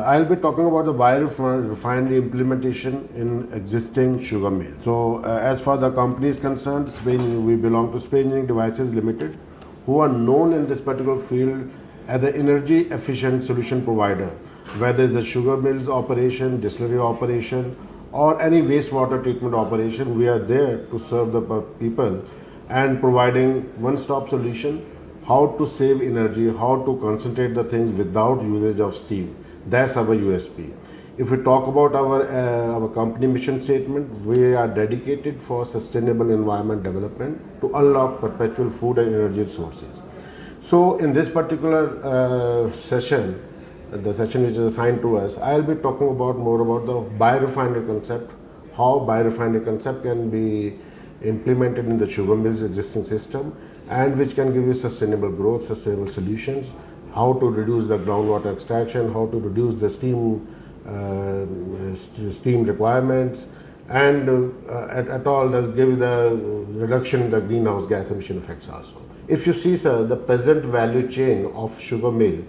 I'll be talking about the BIO-REFINERY implementation in existing sugar mill. So, as far the company is concerned, we belong to Spain Engineering Devices Limited, who are known in this particular field as the energy efficient solution provider, whether it's the sugar mills operation, distillery operation, or any wastewater treatment operation. We are there to serve the people and providing one-stop solution, how to save energy, how to concentrate the things without usage of steam. That's our USP. If we talk about our company mission statement, we are dedicated for sustainable environment development to unlock perpetual food and energy sources. So in this particular session, the session which is assigned to us, I'll be talking about more about the biorefinery concept, how biorefinery concept can be implemented in the sugar mills existing system, and which can give you sustainable growth, sustainable solutions, how to reduce the groundwater extraction, how to reduce the steam requirements, and at all does give the reduction in the greenhouse gas emission effects also. If you see, sir, the present value chain of sugar mill,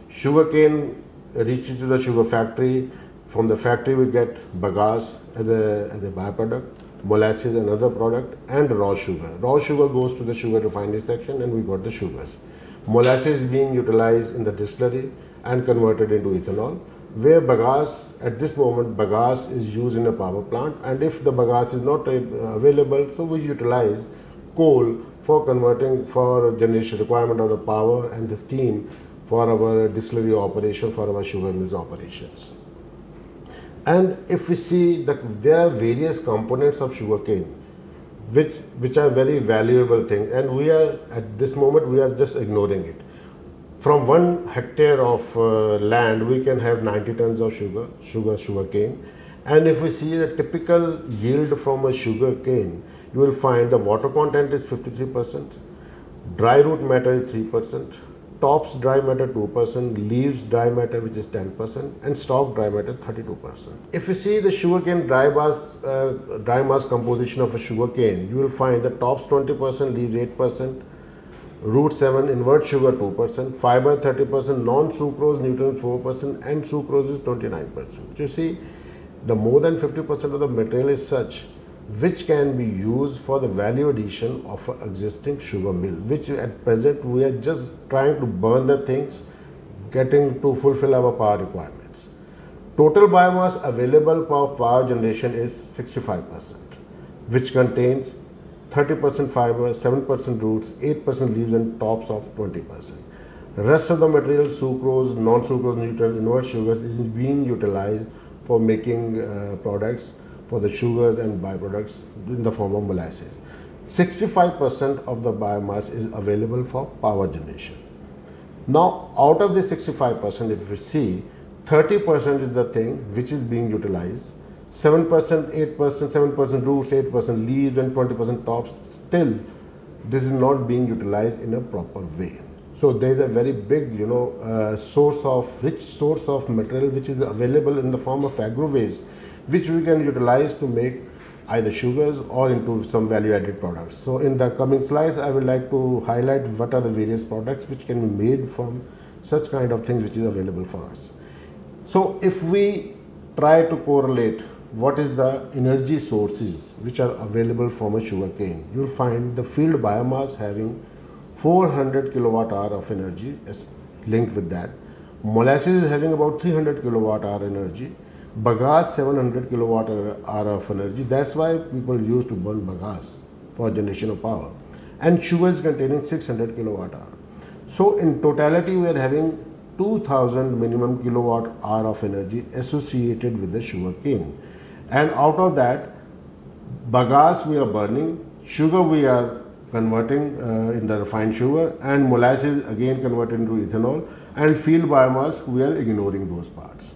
sugarcane reaches to the sugar factory. From the factory we get bagasse as a byproduct, molasses another product, and raw sugar. Raw sugar goes to the sugar refinery section and we got the sugars. Molasses being utilized in the distillery and converted into ethanol, where bagasse, at this moment bagasse is used in a power plant, and if the bagasse is not available, so we utilize coal for converting, for generation requirement of the power and the steam for our distillery operation, for our sugar mills operations. And if we see that there are various components of sugarcane which are very valuable things, and we are at this moment we are just ignoring it. From 1 hectare of land we can have 90 tons of sugarcane, and if we see a typical yield from a sugarcane, you will find the water content is 53%, dry root matter is 3%, tops dry matter 2%, leaves dry matter which is 10%, and stalk dry matter 32%. If you see the sugarcane dry mass composition of a sugarcane, you will find the tops 20%, leaves 8%, root 7, invert sugar 2%, fiber 30%, non-sucrose nutrients 4%, and sucrose is 29%. You see, the more than 50% of the material is such which can be used for the value addition of an existing sugar mill, which at present we are just trying to burn the things, getting to fulfill our power requirements. Total biomass available for power generation is 65%, which contains 30% fiber, 7% roots, 8% leaves, and tops of 20%. The rest of the material, sucrose, non-sucrose nutrients, invert sugars, is being utilized for making products for the sugars and byproducts in the form of molasses. 65% of the biomass is available for power generation. Now, out of the 65%, if we see, 30% is the thing which is being utilized, 7%, 8%, 7% roots, 8% leaves, and 20% tops. Still, this is not being utilized in a proper way. So there is a very big, rich source of material which is available in the form of agro waste, which we can utilize to make either sugars or into some value-added products. So in the coming slides, I would like to highlight what are the various products which can be made from such kind of things which is available for us. So if we try to correlate what is the energy sources which are available from a sugarcane, you will find the field biomass having 400 kilowatt hour of energy is linked with that. Molasses is having about 300 kilowatt hour energy. Bagasse 700 kilowatt hour of energy. That's why people used to burn bagasse for generation of power. And sugar is containing 600 kilowatt hour. So in totality, we are having 2000 minimum kilowatt hour of energy associated with the sugar cane. And out of that, bagasse we are burning, sugar we are converting in the refined sugar, and molasses again converted into ethanol, and field biomass we are ignoring those parts.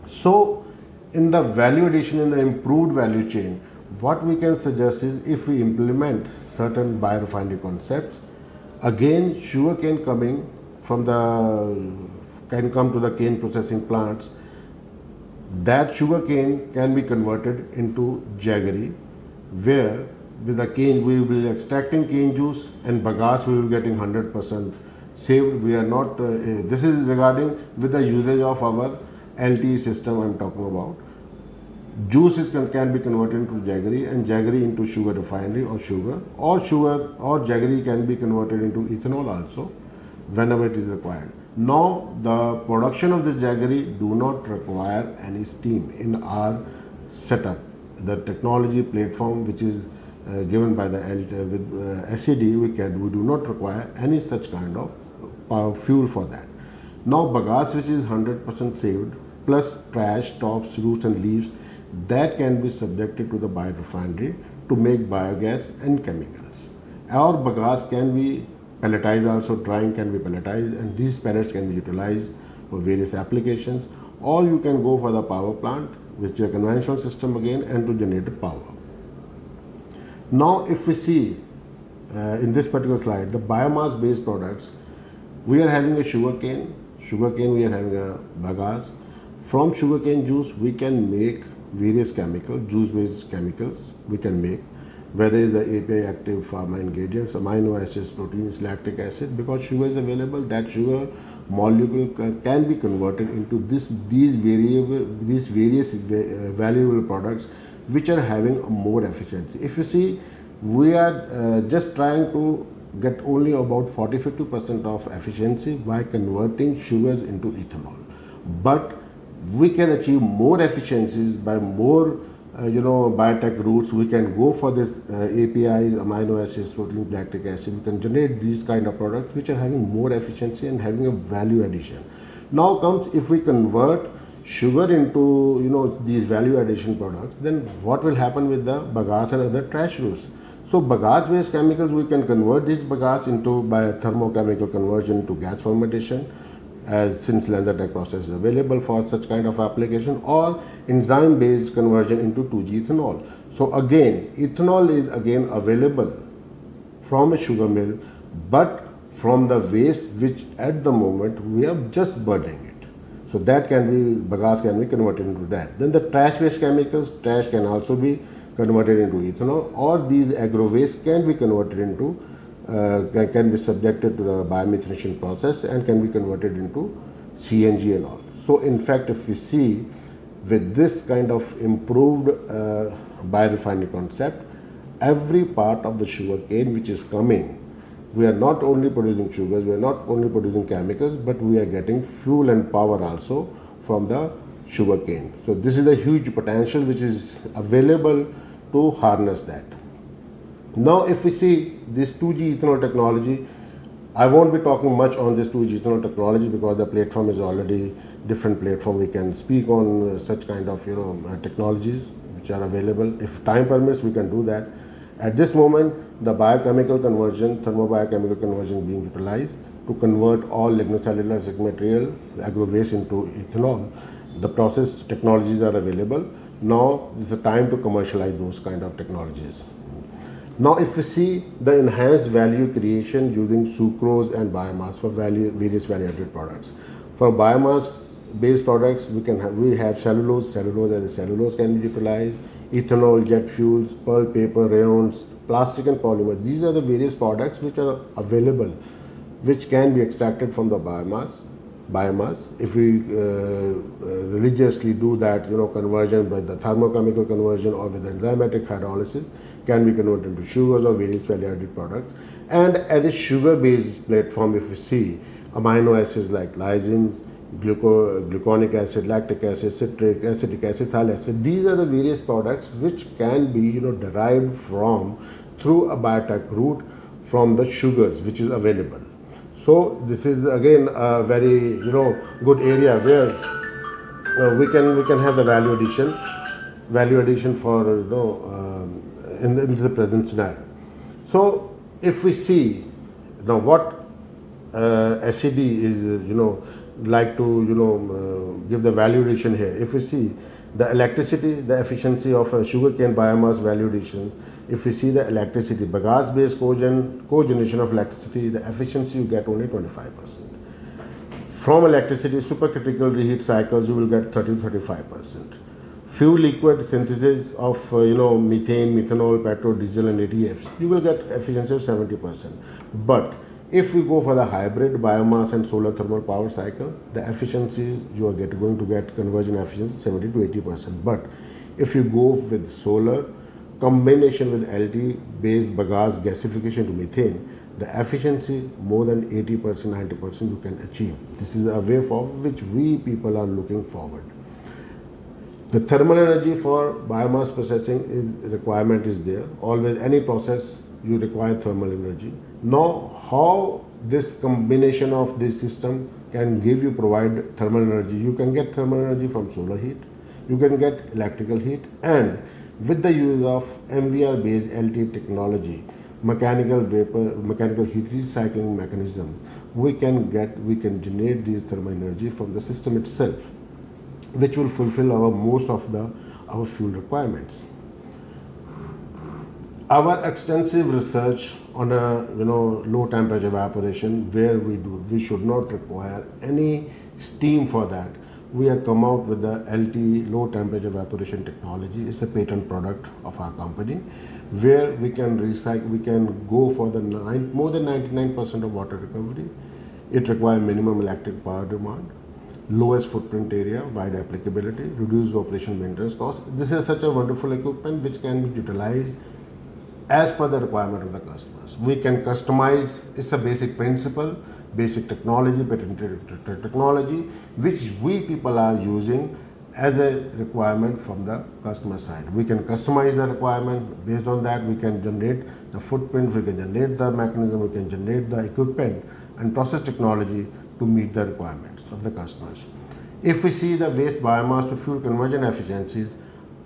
So in the value addition, in the improved value chain, what we can suggest is if we implement certain biorefinery concepts, again sugar cane coming from can come to the cane processing plants, that sugar cane can be converted into jaggery, where with the cane we will be extracting cane juice, and bagasse we will be getting 100% saved. We are not, this is regarding with the usage of our LTE system I'm talking about. Juice can be converted into jaggery, and jaggery into sugar refinery or sugar or jaggery can be converted into ethanol also whenever it is required. Now the production of this jaggery do not require any steam in our setup. The technology platform which is given by the SED, we do not require any such kind of fuel for that. Now bagasse, which is 100% saved, plus trash, tops, roots and leaves, that can be subjected to the biorefinery to make biogas and chemicals. Our bagasse can be pelletized also, drying can be pelletized, and these pellets can be utilized for various applications, or you can go for the power plant, which is a conventional system again, and to generate power. Now if we see in this particular slide, the biomass based products, we are having a sugarcane we are having a bagasse. From sugarcane juice we can make various chemicals, juice based chemicals we can make, whether it's the API active pharma ingredients, amino acids, proteins, lactic acid. Because sugar is available, that sugar molecule can be converted into these various valuable products which are having more efficiency. If you see, we are just trying to get only about 40-50% of efficiency by converting sugars into ethanol, but we can achieve more efficiencies by more biotech routes. We can go for this APIs, amino acids, protein, lactic acid. We can generate these kind of products which are having more efficiency and having a value addition. Now comes, if we convert sugar into these value addition products, then what will happen with the bagasse and other trash routes? So bagasse based chemicals, we can convert this bagasse into by thermochemical conversion to gas fermentation, since LanzaTech process is available for such kind of application, or enzyme based conversion into 2G ethanol. So again, ethanol is again available from a sugar mill, but from the waste which at the moment we are just burning it. So that bagasse can be converted into that. Then the trash based chemicals, trash can also be converted into ethanol, or these agro waste can be converted into can be subjected to the biomethanation process and can be converted into CNG and all. So in fact, if we see with this kind of improved biorefinery concept, every part of the sugar cane which is coming, we are not only producing sugars, we are not only producing chemicals, but we are getting fuel and power also from the sugar cane. So this is a huge potential which is available to harness that. Now if we see this 2G ethanol technology, I won't be talking much on this 2G ethanol technology because the platform is already different platform. We can speak on such kind of technologies which are available. If time permits, we can do that. At this moment, the biochemical conversion, thermobiochemical conversion being utilized to convert all lignocellulosic material, agro waste into ethanol. The process technologies are available. Now is the time to commercialize those kind of technologies. Now if we see the enhanced value creation using sucrose and biomass for various value added products. For biomass based products, we have cellulose as a cellulose can be utilized, ethanol, jet fuels, pulp, paper, rayons, plastic and polymer. These are the various products which are available, which can be extracted from the biomass. If we religiously do that conversion by the thermochemical conversion or with the enzymatic hydrolysis, can be converted into sugars or various value added products. And as a sugar based platform, if we see amino acids like lysines, gluconic acid, lactic acid, citric, acetic acid, thiol acid, these are the various products which can be derived through a biotech route from the sugars which is available. So this is again a very good area where we can have the value addition for in the present scenario. So if we see now what SED is like to give the value addition here. If we see the electricity, the efficiency of a sugarcane biomass value addition, if we see the electricity, bagasse based cogeneration of electricity, the efficiency you get only 25%. From electricity, supercritical reheat cycles, you will get 30-35%. Fuel liquid synthesis of methane, methanol, petrol, diesel and ATFs, you will get efficiency of 70%. But If we go for the hybrid biomass and solar thermal power cycle, the efficiencies you are going to get conversion efficiency 70 to 80%. But if you go with solar combination with LT based bagasse gasification to methane, the efficiency more than 80%, 90% you can achieve. This is a way forward which we people are looking forward. The thermal energy for biomass processing requirement is there. Always any process you require thermal energy. Now how this combination of this system can provide thermal energy? You can get thermal energy from solar heat, you can get electrical heat, and with the use of MVR based LT technology, mechanical heat recycling mechanism, we can generate this thermal energy from the system itself, which will fulfill most of our fuel requirements. Our extensive research on a low temperature evaporation, where we should not require any steam for that. We have come out with the LT low temperature evaporation technology. It's a patent product of our company, where we can go for the more than 99% of water recovery. It requires minimum electric power demand, lowest footprint area, wide applicability, reduced operation maintenance cost. This is such a wonderful equipment which can be utilized as per the requirement of the customers. We can customize. It's a basic principle, basic technology, patented technology, which we people are using as a requirement from the customer side. We can customize the requirement. Based on that, we can generate the footprint, we can generate the mechanism, we can generate the equipment and process technology to meet the requirements of the customers. If we see the waste biomass to fuel conversion efficiencies,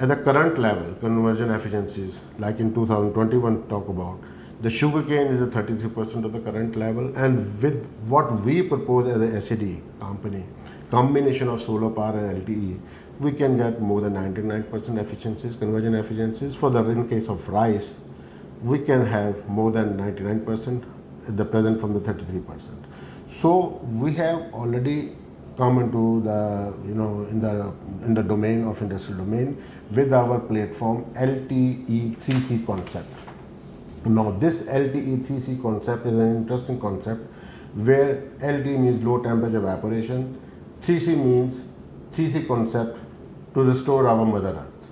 at the current level, conversion efficiencies, like in 2021 talk about, the sugarcane is at 33% of the current level, and with what we propose as a SED company, combination of solar power and LTE, we can get more than 99% efficiencies, conversion efficiencies. In case of rice, we can have more than 99% at the present from the 33%. So we have already come into the in the domain of industrial domain with our platform LTE3C concept. Now this LTE3C concept is an interesting concept, where LT means low temperature evaporation, 3C means 3C concept to restore our mother earth.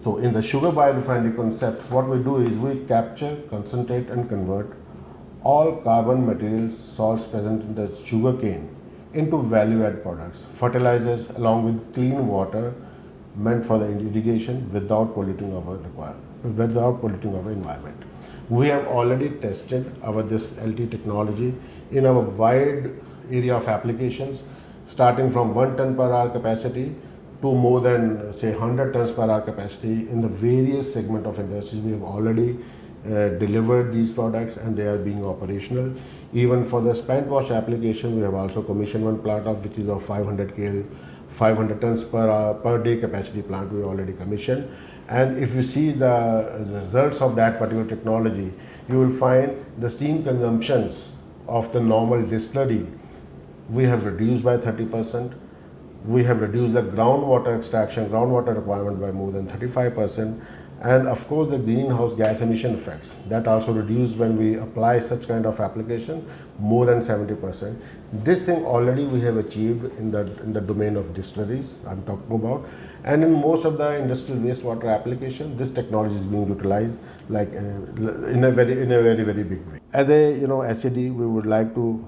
So in the sugar biorefinery concept, what we do is we capture, concentrate and convert all carbon materials, salts present in the sugarcane into value-add products, fertilizers along with clean water meant for the irrigation without polluting our environment. We have already tested this LT technology in a wide area of applications, starting from 1 ton per hour capacity to more than say 100 tons per hour capacity in the various segment of industries. We have already delivered these products and they are being operational. Even for the spent wash application, we have also commissioned one plant of which is of 500 tons per day capacity plant we already commissioned. And if you see the results of that particular technology, you will find the steam consumptions of the normal distillery we have reduced by 30%. We have reduced the groundwater requirement by more than 35%. And of course, the greenhouse gas emission effects that also reduced when we apply such kind of application more than 70%. This thing already we have achieved in the domain of distilleries I'm talking about, and in most of the industrial wastewater application, this technology is being utilized like in a very big way. As a SED, we would like to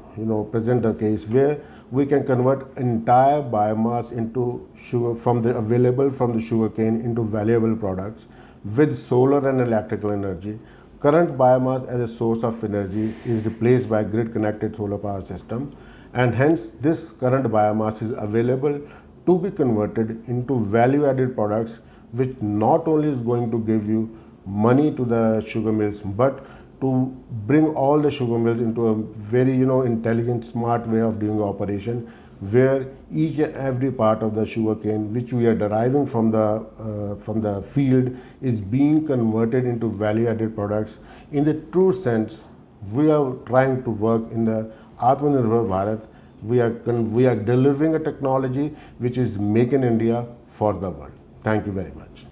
present a case where we can convert entire biomass into sugar available from the sugarcane into valuable products with solar and electrical energy. Current biomass as a source of energy is replaced by grid-connected solar power system, and hence this current biomass is available to be converted into value-added products, which not only is going to give you money to the sugar mills, but to bring all the sugar mills into a very intelligent, smart way of doing operation, where each and every part of the sugarcane which we are deriving from the field is being converted into value-added products. In the true sense, we are trying to work in the Atmanirbhar Bharat. We are delivering a technology which is Make in India for the world. Thank you very much.